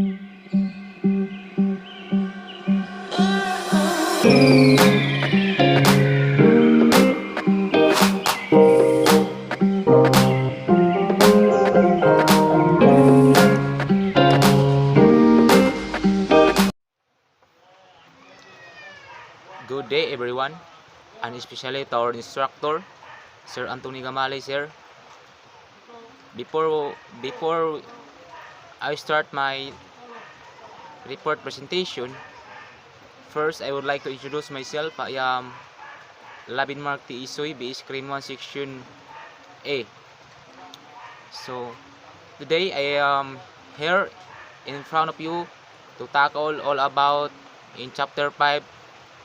Good day everyone, and especially to our instructor, Sir Anthony Gamale, sir. Before I start my report presentation, first I would like to introduce myself. I am Labin Mark T. Isoy, BS Cream 1 Section A. So today I am here in front of you to tackle all about in chapter 5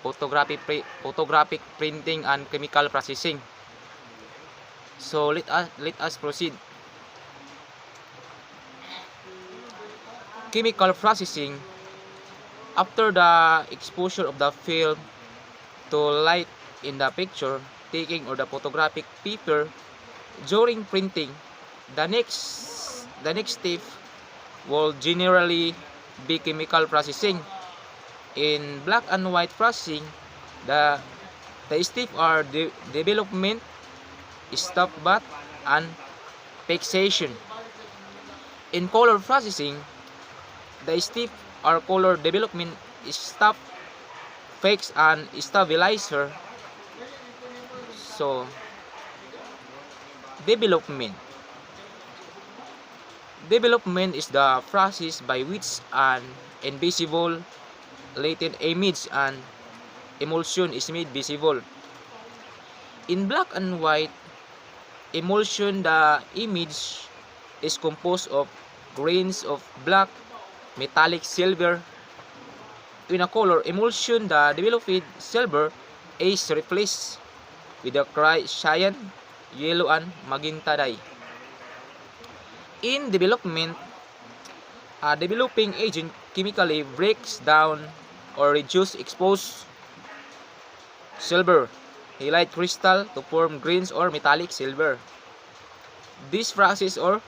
photographic printing and chemical processing. So let us proceed. Chemical processing. After the exposure of the film to light in the picture taking or the photographic paper during printing, the next step will generally be chemical processing. In black and white processing, the steps are development, stop bath, and fixation. In color processing, the steps are color development, stop, fix, and stabilizer. So, development. Development is the process by which an invisible latent image and emulsion is made visible. In black and white emulsion, the image is composed of grains of black, metallic silver. In a color emulsion, the developed silver is replaced with a cyan, yellow, and magenta dye. In development, a developing agent chemically breaks down or reduce exposed silver halide crystal to form grains or metallic silver. This process or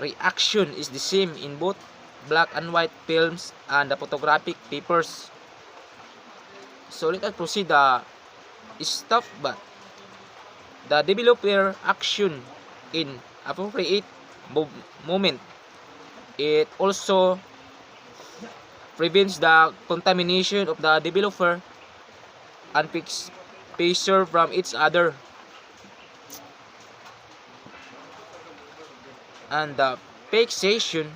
reaction is the same in both black and white films and the photographic papers. So let us proceed the stop bath. The developer action in appropriate moment. It also prevents the contamination of the developer and picture from each other. And the fixation,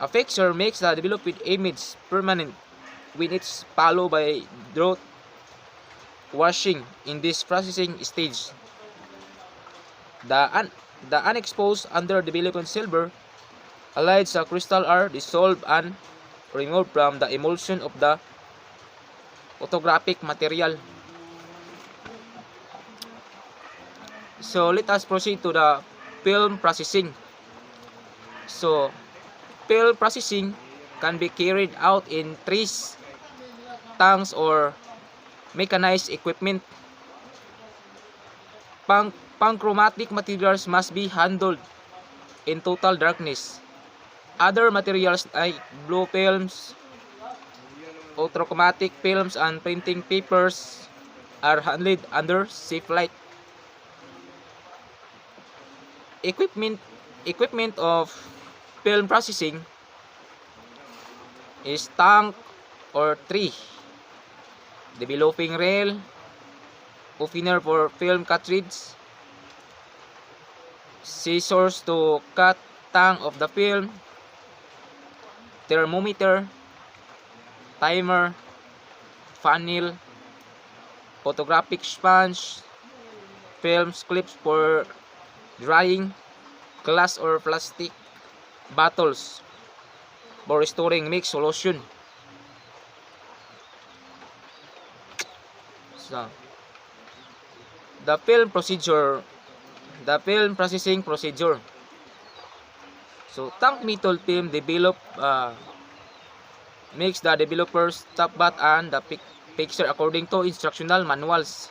a fixture makes the developed image permanent when it's followed by drought washing. In this processing stage, the unexposed underdeveloped silver halides crystal are dissolved and removed from the emulsion of the photographic material. So let us proceed to the film processing. So film processing can be carried out in trees, tanks, or mechanized equipment. Panchromatic materials must be handled in total darkness. Other materials like blue films, ultrachromatic films, and printing papers are handled under safe light. Equipment of film processing is tank or tree, developing rail, opener for film cartridge, scissors to cut tank of the film, thermometer, timer, funnel, photographic sponge, film clips for drying, glass or plastic bottles for storing mixed solution. So, the film processing procedure. So, tank metal film makes the developers top bath and the picture according to instructional manuals.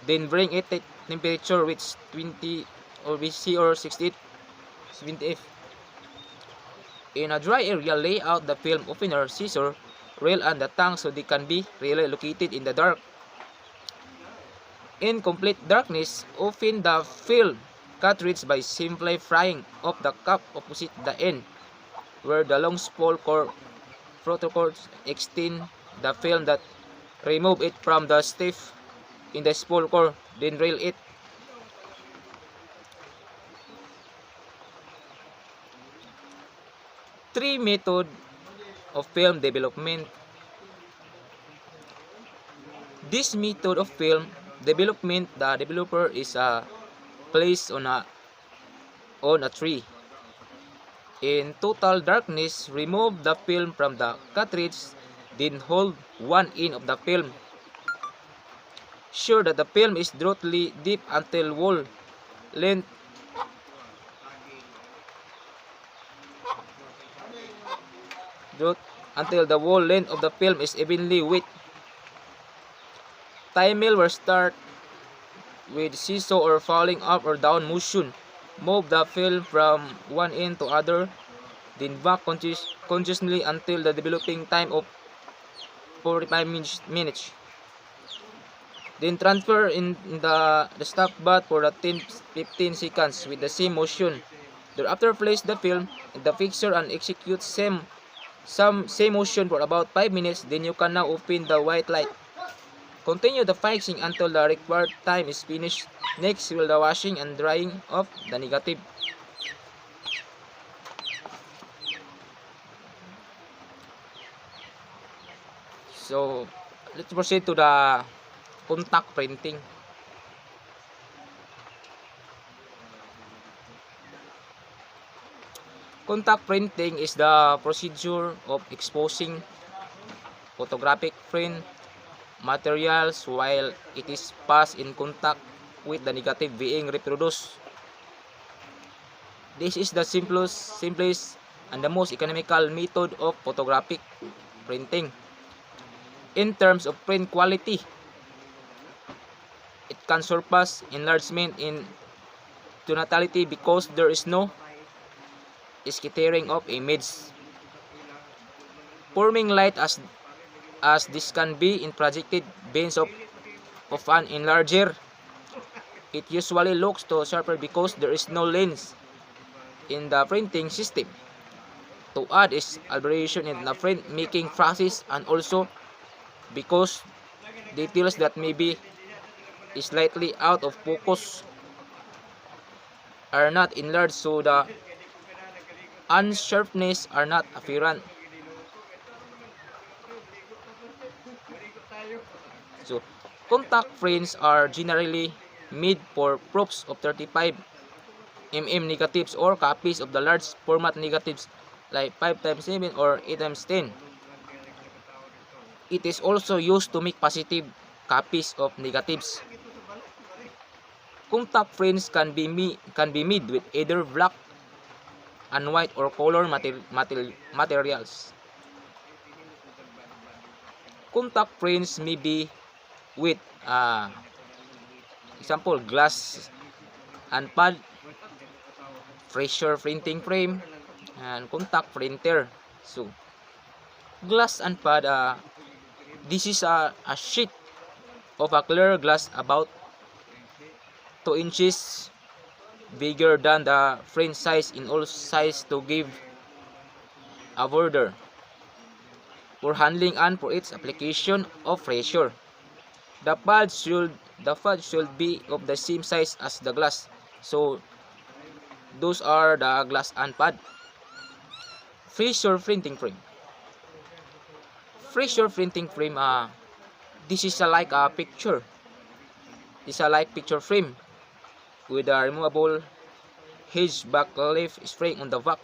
Then bring it at temperature which 20 or BC or 68 70 F. In a dry area, lay out the film opener, scissor, reel, and the tank so they can be really located in the dark. In complete darkness, open the film cartridge by simply frying up the cap opposite the end, where the long spool core protocols extend the film that remove it from the stiff in the spool core, then reel it. Three method of film development. This method of film development, the developer is placed on a tree. In total darkness, remove the film from the cartridge, then hold one end of the film. Sure that the film is thoroughly deep until wall length until the wall length of the film is evenly width. Timer will start with seesaw or falling up or down motion. Move the film from one end to other, then back continuously until the developing time of 45 minutes. Then transfer in the stop button for the 10-15 seconds with the same motion. Thereafter place the film in the fixture and execute same motion for about 5 minutes. Then you can now open the white light. Continue the fixing until the required time is finished. Next will the washing and drying of the negative. So let's proceed to the contact printing. Contact printing is the procedure of exposing photographic print materials while it is passed in contact with the negative being reproduced. This is the simplest and the most economical method of photographic printing. In terms of print quality, it can surpass enlargement in tonality because there is no scattering of image, forming light as this can be in projected beams of an enlarger. It usually looks to sharper because there is no lens in the printing system to add is aberration in the print making process, and also because details that may be slightly out of focus are not enlarged, so the unsharpness are not apparent. So, contact prints are generally made for proofs of 35 mm negatives or copies of the large format negatives like 5x7 or 8x10. It is also used to make positive copies of negatives. Contact prints can be made with either black and white or color materials. Contact prints may be with example glass and pad, pressure printing frame, and contact printer. So glass and pad, this is a sheet of a clear glass about 2 inches bigger than the frame size in all size to give a border for handling and for its application of pressure. The pad should be of the same size as the glass. So those are the glass and pad. Pressure printing frame. Pressure printing frame, this is like a picture. This is like picture frame with a removable hinge backlift spring on the back.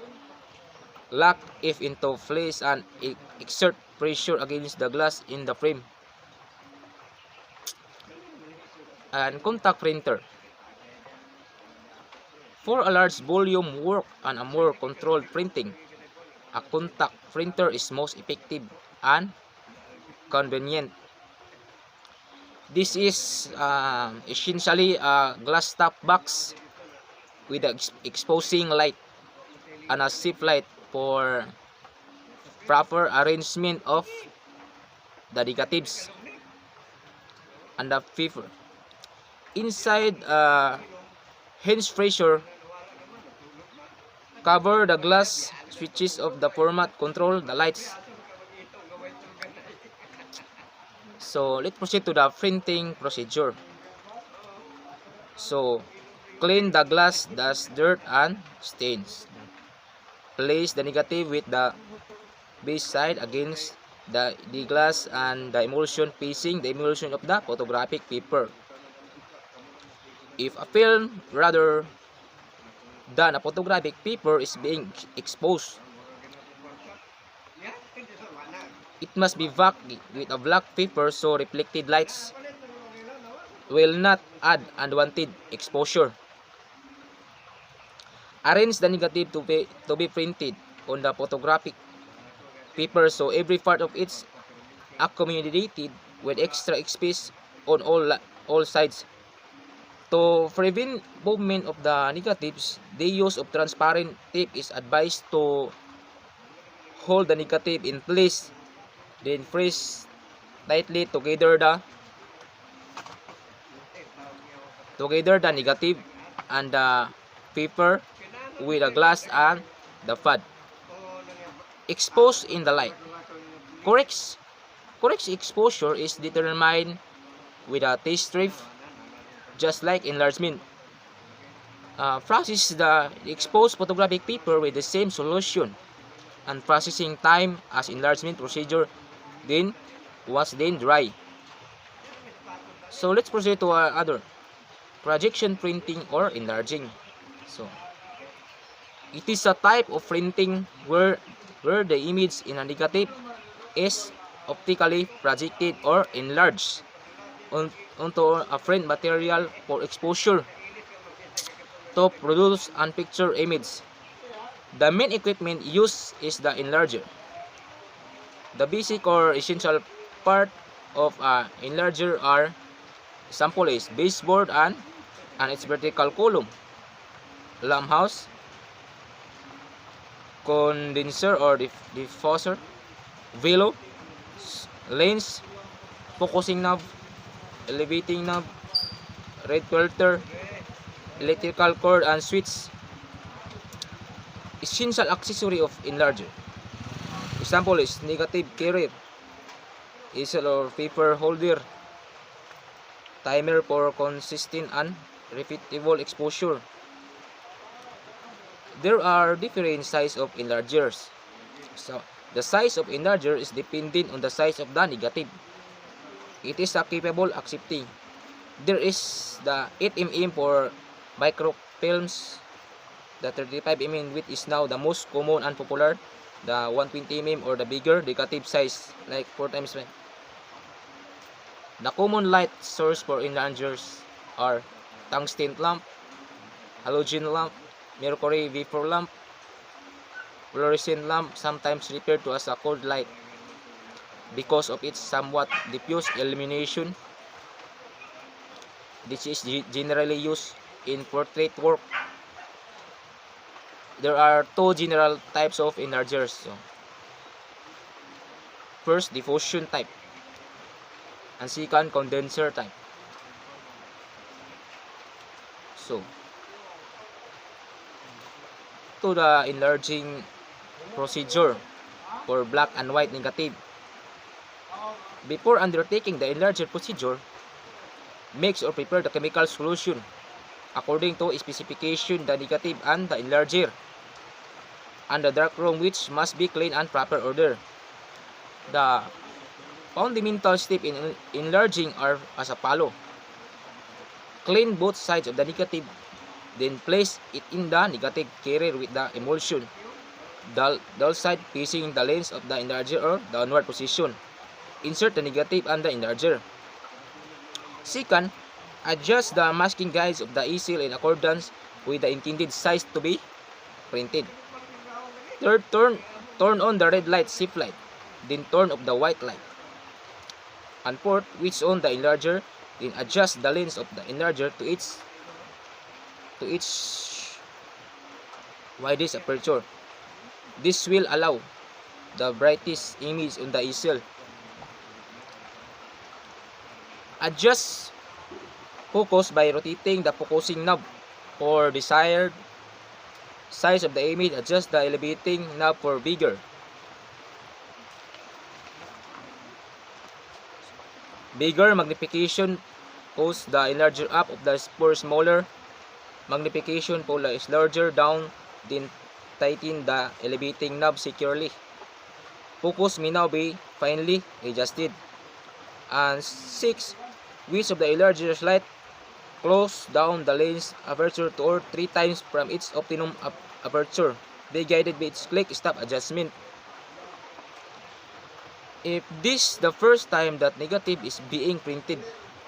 Lock it into place and exert pressure against the glass in the frame. And contact printer. For a large volume work and a more controlled printing, a contact printer is most effective and convenient. This is essentially a glass top box with an exposing light and a safe light for proper arrangement of the negatives and the paper. Inside hinge pressure, cover the glass switches of the format, control the lights. So let's proceed to the printing procedure. So clean the glass, dust, dirt, and stains. Place the negative with the base side against the glass and the emulsion facing the emulsion of the photographic paper. If a film rather than a photographic paper is being exposed, it must be vacuumed with a black paper so reflected lights will not add unwanted exposure. Arrange the negative to be printed on the photographic paper so every part of it is accommodated with extra space on all sides. To prevent movement of the negatives, the use of transparent tape is advised to hold the negative in place, then press tightly together the negative and the paper with the glass and the pad. Expose in the light. Correct exposure is determined with a test strip, just like enlargement. Process the exposed photographic paper with the same solution and processing time as enlargement procedure, then dry. So let's proceed to other projection printing or enlarging. So it is a type of printing where the image in a negative is optically projected or enlarged onto a print material for exposure to produce and picture image. The main equipment used is the enlarger. The basic or essential part of an enlarger are example is baseboard and its vertical column, lamp house, condenser or diffuser, velo, lens, focusing knob, elevating knob, red filter, electrical cord and switch. Essential accessory of enlarger. Example is negative carrier, easel or paper holder, timer for consistent and repeatable exposure. There are different sizes of enlargers. So the size of enlarger is dependent on the size of the negative. It is capable accepting. There is the 8mm for microfilms. The 35mm width is now the most common and popular. The 120mm or the bigger negative size like 4x5. The common light source for enlargers are tungsten lamp, halogen lamp, mercury vapor lamp, fluorescent lamp, sometimes referred to as a cold light because of its somewhat diffuse illumination. This is generally used in portrait work. There are two general types of enlargers. So, first, diffusion type, and second, condenser type. So, to the enlarging procedure for black and white negative. Before undertaking the enlarger procedure, mix or prepare the chemical solution according to specification, the negative and the enlarger, and the darkroom which must be clean and proper order. The fundamental step in enlarging are as follows. Clean both sides of the negative, then place it in the negative carrier with the emulsion, dull side facing the lens of the enlarger or downward position. Insert the negative and the enlarger. Second, adjust the masking guides of the easel in accordance with the intended size to be printed. Third, turn on the red light shift light, then turn off the white light. And fourth, switch on the enlarger, then adjust the lens of the enlarger to its widest aperture. This will allow the brightest image on the easel. Adjust focus by rotating the focusing knob. For desired size of the image, adjust the elevating knob for bigger. Bigger magnification pulls the enlarger up of the for smaller magnification pull the larger down, then tighten the elevating knob securely. Focus may now be finely adjusted. And 6. Width of the enlarger light. Close down the lens aperture 2 or 3 times from its optimum aperture. Be guided by its click stop adjustment. If this is the first time that negative is being printed,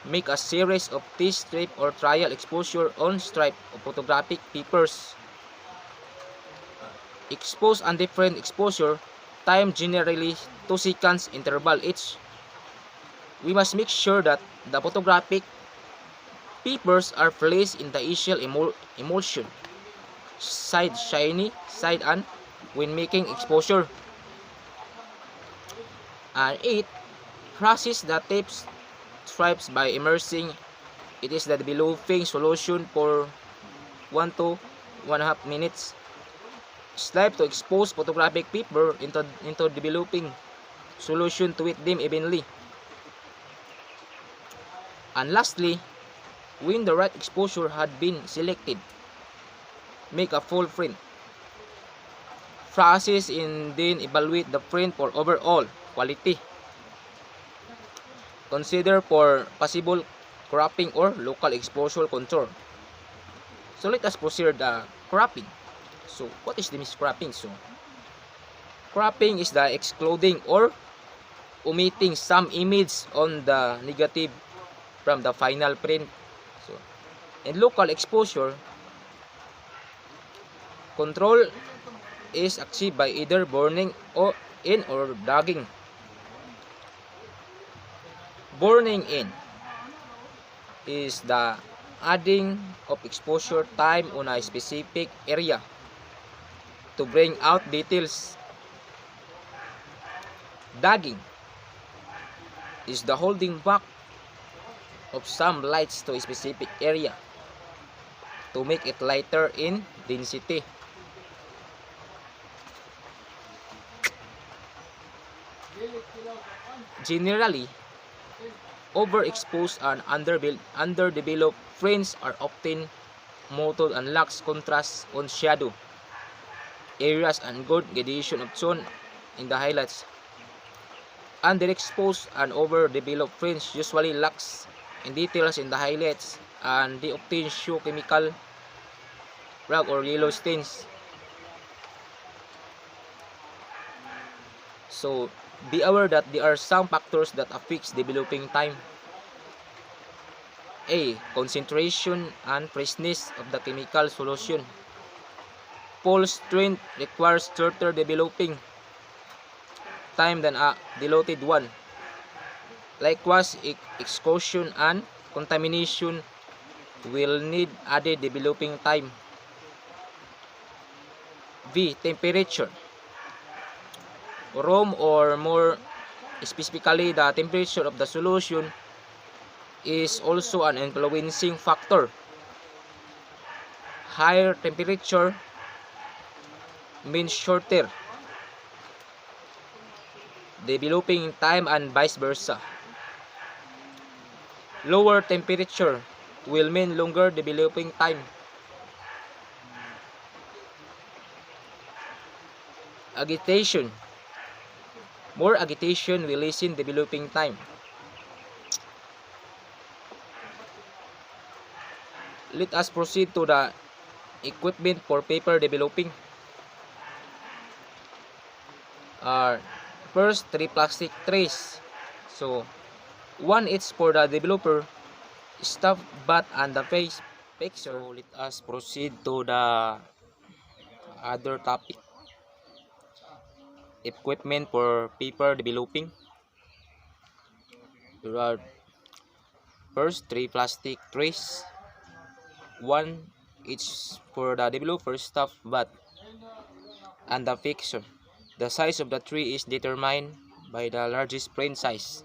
make a series of test strip or trial exposure on stripe of photographic papers. Expose on different exposure, time generally 2 seconds interval each. We must make sure that the photographic papers are placed in the easel emulsion, side shiny, side on, when making exposure. And 8. Process the tape stripes by immersing it is the developing solution for 1 to 1.5 minutes. Stripe to expose photographic paper into developing solution to wet them evenly. And lastly, when the right exposure had been selected, make a full print. Process and then evaluate the print for overall quality. Consider for possible cropping or local exposure contour. So let us proceed the cropping. So what is the cropping? So cropping is the excluding or omitting some image on the negative from the final print. So in local exposure, control is achieved by either burning or dragging. Burning in is the adding of exposure time on a specific area to bring out details. Dragging is the holding back of some lights to a specific area to make it lighter in density. Generally, overexposed and underdeveloped frames are often muted and lacks contrast on shadow areas and good gradation of tone in the highlights. Underexposed and overdeveloped frames usually lacks in details in the highlights, and they often show chemical rag or yellow stains. So be aware that there are some factors that affect developing time. A. Concentration and freshness of the chemical solution. Full strength requires shorter developing time than a diluted one. Likewise, exclusion and contamination will need added developing time. V. Temperature. Room, or more specifically the temperature of the solution, is also an influencing factor. Higher temperature means shorter developing time and vice versa. Lower temperature will mean longer developing time. Agitation. More agitation will lessen developing time. Let us proceed to the equipment for paper developing. First, 3 plastic trays. So, one each for the developer, stuff, bat, and the face picture. So, let us proceed to the other topic. Equipment for paper developing. There are first 3 plastic trays, one each for the developer, stuff, bat, and the fixture. The size of the tree is determined by the largest print size.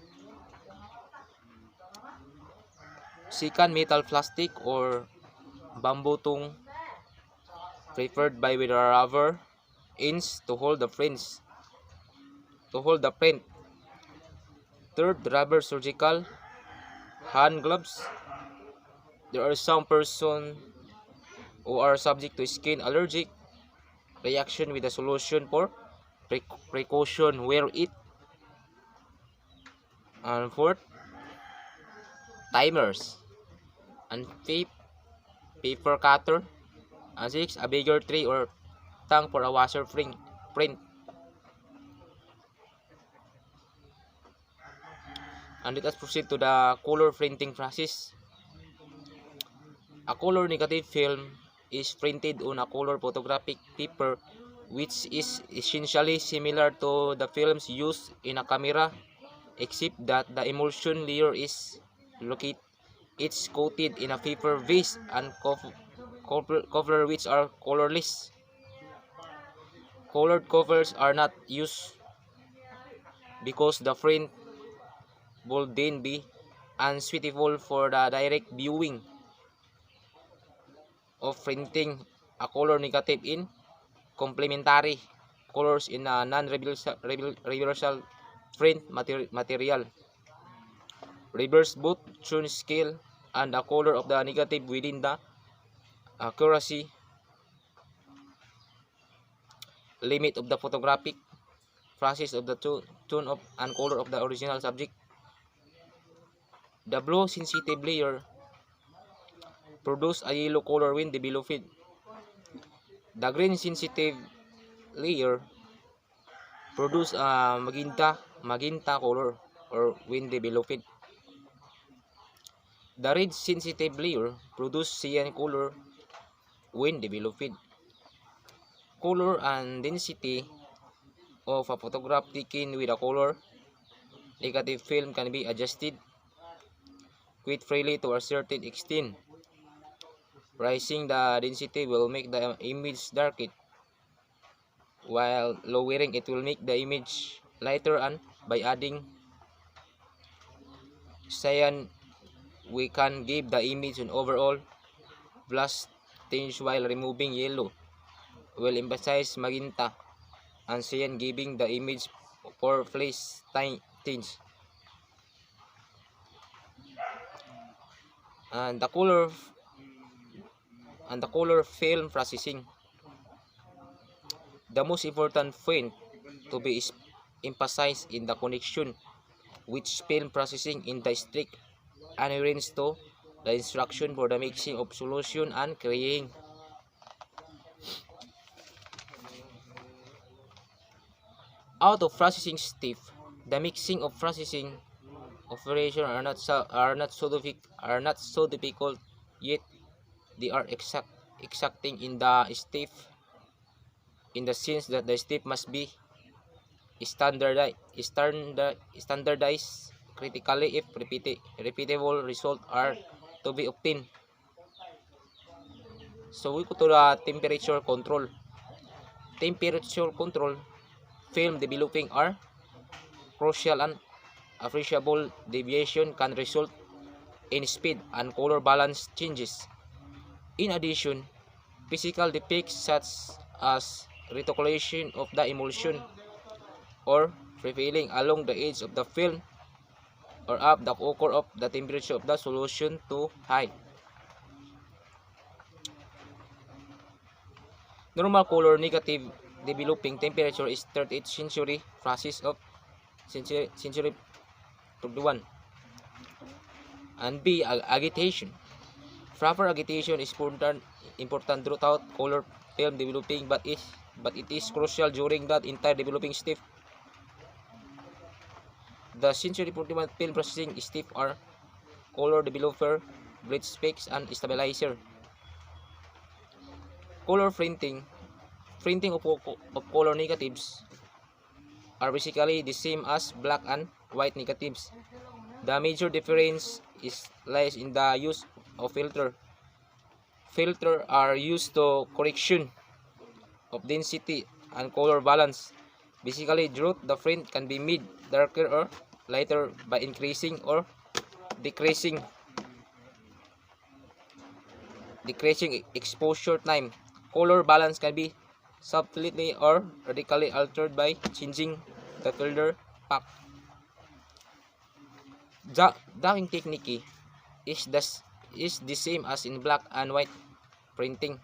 Second, metal, plastic, or bamboo tung preferred by with a rubber ends to hold the prints. To hold the print. Third, rubber surgical hand gloves. There are some persons who are subject to skin allergic reaction with a solution for precaution. Wear it. And fourth, timers. And fifth, paper cutter. And sixth, a bigger tray or tank for a washer print. And let us proceed to the color printing process. A color negative film is printed on a color photographic paper which is essentially similar to the films used in a camera, except that the emulsion layer is located. It's coated in a paper base and cover which are colorless. Colored covers are not used because the print would then be unsuitable for the direct viewing of printing a color negative in complementary colors in a non-reversible print material. Reverse both tone scale and the color of the negative within the accuracy limit of the photographic process of the tone of and color of the original subject. The blue sensitive layer produce a yellow color when developed. The green sensitive layer produce a magenta color or when developed. The red sensitive layer produce cyan color when developed. Color and density of a photograph taken with a color negative film can be adjusted quite freely to a certain extent. Raising the density will make the image darker, while lowering it will make the image lighter, and by adding cyan we can give the image an overall blush tinge, while removing yellow will emphasize magenta and cyan, giving the image for flesh tinge. And the color film processing. The most important point to be emphasized in the connection with film processing in the strict adherence to the instruction for the mixing of solution and carrying. Out of processing step, the mixing of processing operation are not so difficult, yet they are exacting in the step, in the sense that the step must be standardized critically if repeatable results are to be obtained. So we go to the temperature control. Temperature control film developing are crucial, and appreciable deviation can result in speed and color balance changes. In addition, physical defects such as reticulation of the emulsion or prevailing along the edge of the film or up the occur of the temperature of the solution too high. Normal color negative developing temperature is 38th century process of century 21. And B, agitation. Proper agitation is important throughout color film developing, but it is crucial during that entire developing step. The century 41 film processing step are color developer, bridge specs, and stabilizer. Color printing of color negatives are basically the same as black and white negatives. The major difference lies in the use of filter. Filters are used to correction of density and color balance. Basically, throughout the print can be made darker or lighter by increasing or decreasing exposure time. Color balance can be subtly or radically altered by changing the filter pack. The docking technique is the same as in black and white printing.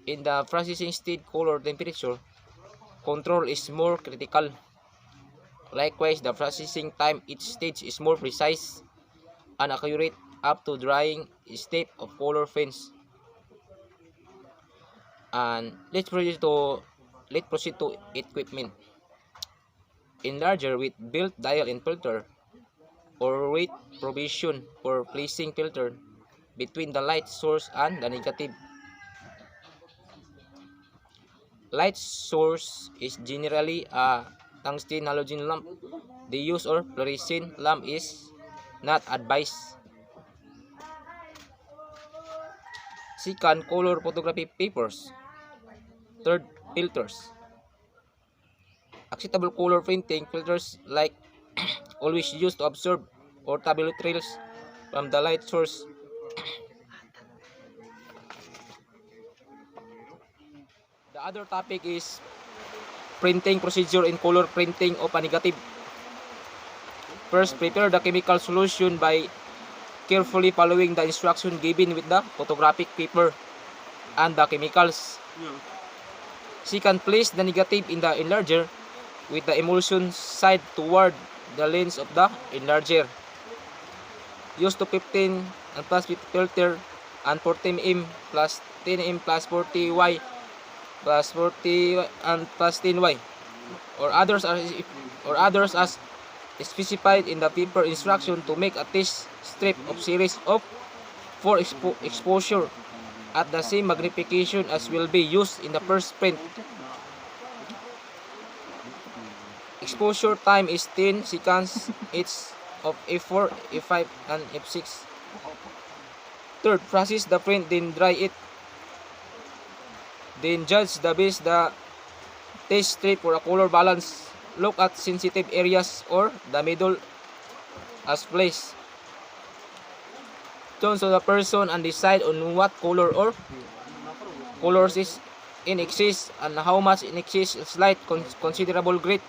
In the processing state, color temperature control is more critical. Likewise, the processing time each stage is more precise and accurate up to drying state of color prints. And let's proceed to equipment. Enlarger with built dial and filter, or with provision for placing filter between the light source and the negative. Light source is generally a tungsten halogen lamp. The use of fluorescent lamp is not advised. Second, color photography papers. Third, filters. Acceptable color printing filters like always used to absorb ultraviolet rays from the light source. The other topic is printing procedure in color printing of a negative. First, prepare the chemical solution by carefully following the instruction given with the photographic paper and the chemicals. Second, place the negative in the enlarger with the emulsion side toward the lens of the enlarger. Use 215 and plus 50 filter and 40mm plus 10mm plus 40y plus 40 and plus 10y or others as specified in the paper instruction to make a test strip of series of 4 exposure at the same magnification as will be used in the first print. Exposure time is 10 seconds each of F4, F5, and F6. Third, process the print, then dry it. Then judge the base the test strip for a color balance. Look at sensitive areas or the middle as placed. Turn to the person and decide on what color or colors is in excess and how much in excess is slight considerable grit.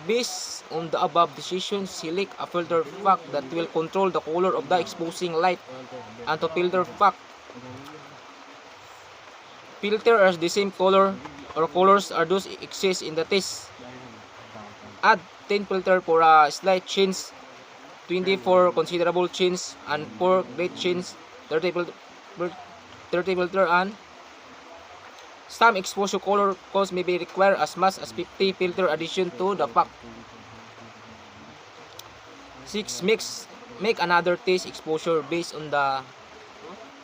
Based on the above decision, select a filter pack that will control the color of the exposing light and to filter pack. Filter as the same color or colors are those excess in the test. Add 10 filter for a slight change, 20 for considerable change, and 4 great change, 30 filter, and some exposure color cost may be required as much as 50 filter addition to the pack. 6. Make another test exposure based on the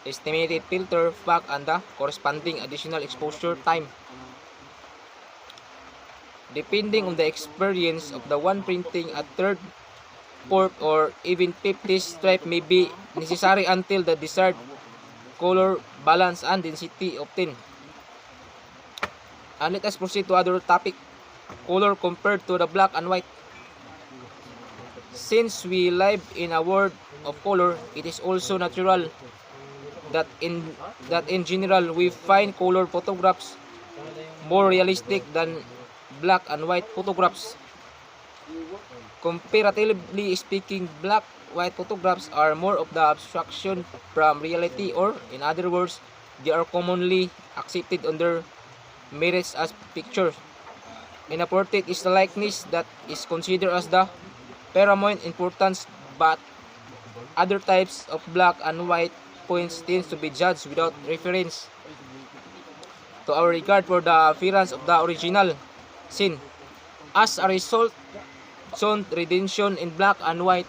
estimated filter pack and the corresponding additional exposure time. Depending on the experience of the one printing, a third, fourth, or even fifth test stripe may be necessary until the desired color balance and density obtained. And let us proceed to other topic, color compared to the black and white. Since we live in a world of color, it is also natural that in general we find color photographs more realistic than black and white photographs. Comparatively speaking, black-white photographs are more of the abstraction from reality, or in other words, they are commonly accepted under merits as pictures. In a portrait is the likeness that is considered as the paramount importance, but other types of black and white points tends to be judged without reference to our regard for the appearance of the original scene. As a result, sound redemption in black and white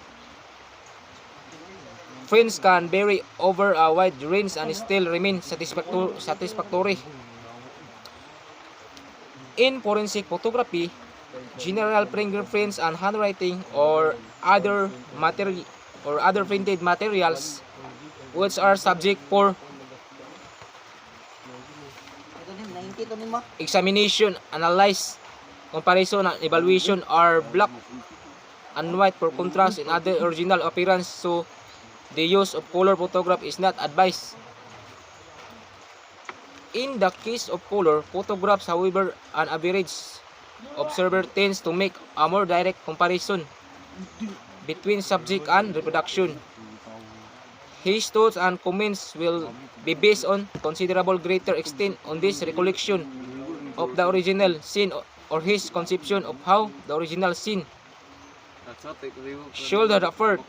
prints can vary over a wide range and still remain satisfactory. In forensic photography, general fingerprints and handwriting or other printed materials which are subject for examination, analyze, comparison, and evaluation are black and white for contrast and other original appearance, so the use of color photograph is not advised. In the case of color photographs, however, an average observer tends to make a more direct comparison between subject and reproduction. His thoughts and comments will be based on considerable greater extent on this recollection of the original scene or his conception of how the original scene should have occurred.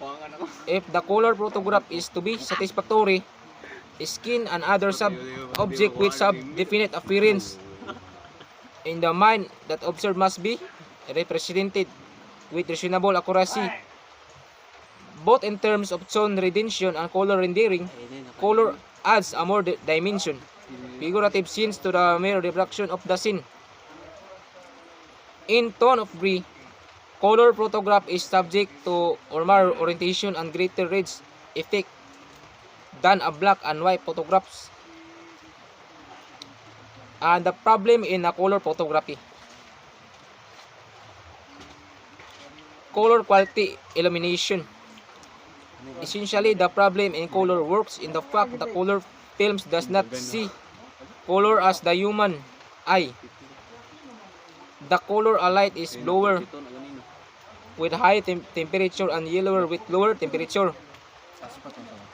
If the color photograph is to be satisfactory, skin and other object which have definite appearance in the mind that observed must be represented with reasonable accuracy, both in terms of tone retention and color rendering. Color adds a more dimension, figurative scenes to the mere reproduction of the scene. In tone of gray, color photograph is subject to warmer orientation and greater range effect than a black and white photographs. And the problem in a color photography: color quality illumination. Essentially, the problem in color works in the fact that color films does not see color as the human eye. The color a light is bluer with high temperature and yellower with lower temperature.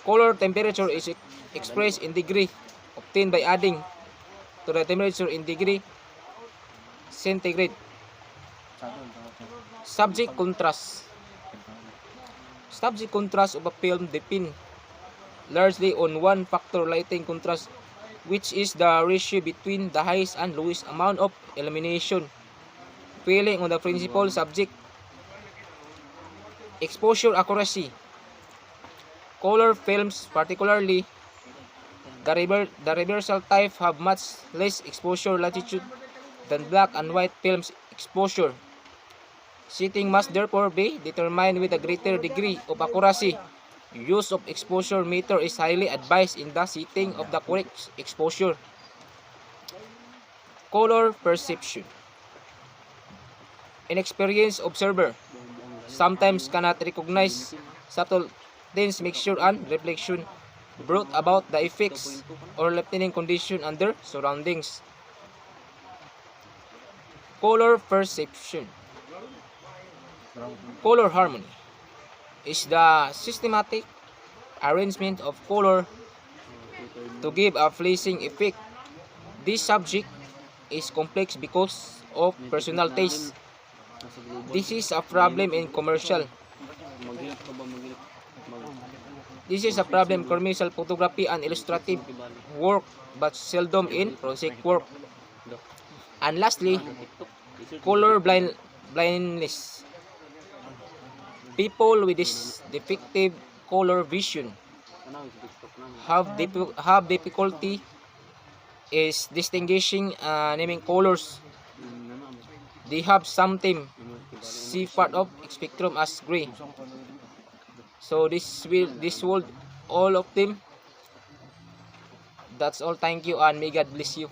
Color temperature is expressed in degree obtained by adding to the temperature in degree centigrade. Subject contrast. Subject contrast of a film depends largely on one factor, lighting contrast, which is the ratio between the highest and lowest amount of illumination falling on the principal subject. Exposure accuracy. Color films, particularly the reversal type, have much less exposure latitude than black and white films. Exposure setting must therefore be determined with a greater degree of accuracy. Use of exposure meter is highly advised in the setting of the correct exposure. Color perception. Inexperienced observer sometimes cannot recognize subtle tints, mixture, and reflection brought about the effects or lightning condition under surroundings. Color perception. Color harmony is the systematic arrangement of color to give a pleasing effect. This subject is complex because of personal taste. This is a problem in commercial photography and illustrative work, but seldom in forensic work. And lastly, color blindness. People with this defective color vision have difficulty is distinguishing naming colors. They have sometimes see part of spectrum as gray. So this will all of them. That's all. Thank you and may God bless you.